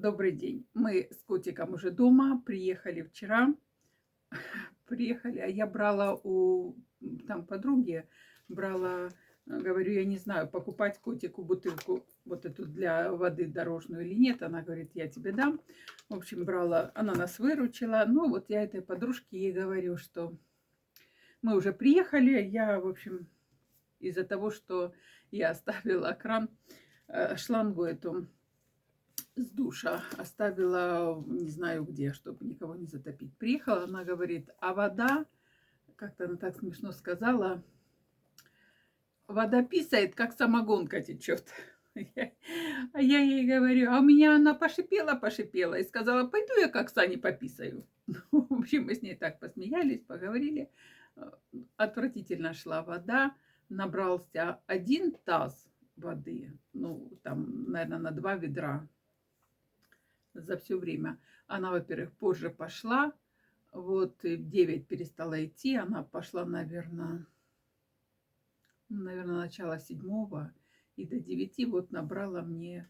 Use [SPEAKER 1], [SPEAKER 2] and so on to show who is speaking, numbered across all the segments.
[SPEAKER 1] Добрый день. Мы с котиком уже дома, приехали вчера. Приехали, а я брала у там подруги, брала, говорю, я не знаю, покупать котику бутылку вот эту для воды дорожную или нет. Она говорит, я тебе дам. В общем, брала, она нас выручила. Ну, вот я этой подружке ей говорю, что мы уже приехали. Я, в общем, из-за того, что я оставила кран, шлангу эту с душа, оставила не знаю где, чтобы никого не затопить. Приехала, она говорит, а вода, как-то она так смешно сказала, вода писает, как самогонка течет. А я ей говорю, а у меня она пошипела и сказала, пойду я как Сане пописаю. Ну, в общем, мы с ней так посмеялись, поговорили. Отвратительно шла вода, набрался один таз воды, ну, там, наверное, на 2 ведра за все время. Она, во-первых, позже пошла, вот, и в 9 перестала идти, она пошла, наверное, начало 7 и до 9 вот набрала мне,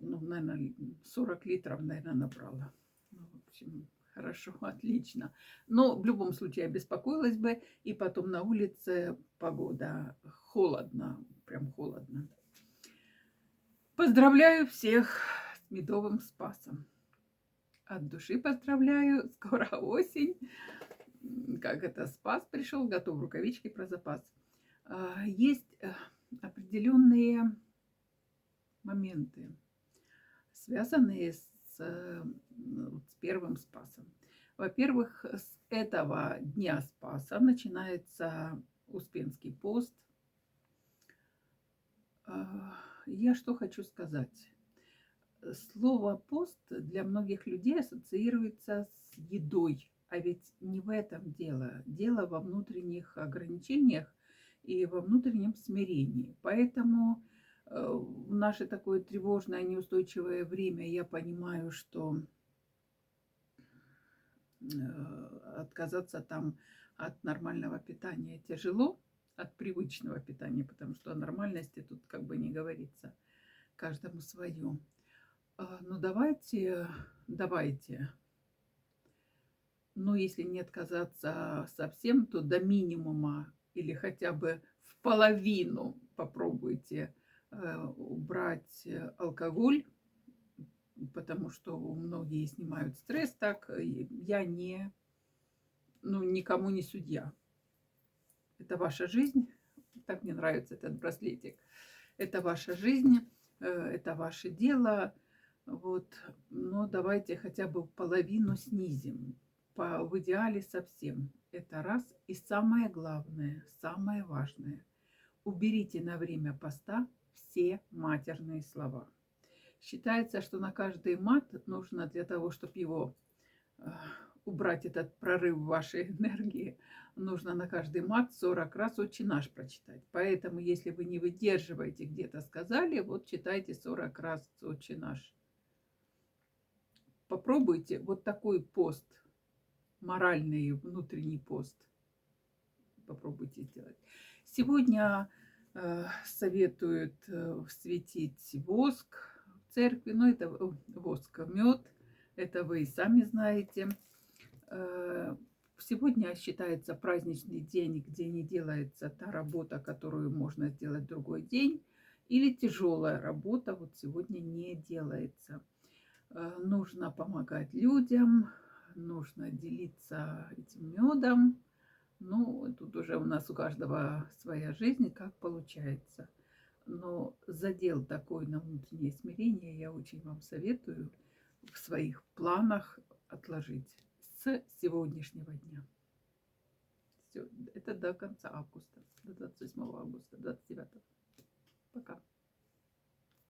[SPEAKER 1] ну, наверное, 40 литров, наверное, набрала. Ну, в общем, хорошо, отлично. Но в любом случае я беспокоилась бы, и потом на улице погода холодно, прям холодно. Поздравляю всех с Медовым Спасом. От души поздравляю, скоро осень. Как это, Спас пришел, готов рукавички про запас. Есть определенные моменты, связанные с первым Спасом. Во-первых, с этого дня Спаса начинается Успенский пост. Я что хочу сказать. Слово пост для многих людей ассоциируется с едой, а ведь не в этом дело. Дело во внутренних ограничениях и во внутреннем смирении. Поэтому в наше такое тревожное, неустойчивое время я понимаю, что отказаться там от нормального питания тяжело, от привычного питания, потому что о нормальности тут как бы не говорится. Каждому свое. Ну, давайте. Ну, если не отказаться совсем, то до минимума или хотя бы в половину попробуйте убрать алкоголь, потому что многие снимают стресс так. Я никому не судья. Это ваша жизнь. Так мне нравится этот браслетик. Это ваша жизнь, это ваше дело. Вот, но давайте хотя бы в половину снизим. В идеале совсем. Это раз. И самое главное, самое важное. Уберите на время поста все матерные слова. Считается, что на каждый мат нужно для того, чтобы его убрать этот прорыв вашей энергии, нужно на каждый мат 40 раз «Отче наш» прочитать. Поэтому, если вы не выдерживаете, где-то сказали, вот читайте 40 раз «Отче наш». Попробуйте вот такой пост, моральный внутренний пост. Попробуйте сделать. Сегодня советуют светить воск в церкви. Но это воск, мед. Это вы и сами знаете. Сегодня считается праздничный день, где не делается та работа, которую можно сделать в другой день. Или тяжелая работа вот сегодня не делается. Нужно помогать людям, нужно делиться этим медом. Ну, тут уже у нас у каждого своя жизнь, как получается. Но задел такой на внутреннее смирение я очень вам советую в своих планах отложить с сегодняшнего дня. Все, это до конца августа, до 28 августа, 29. Пока.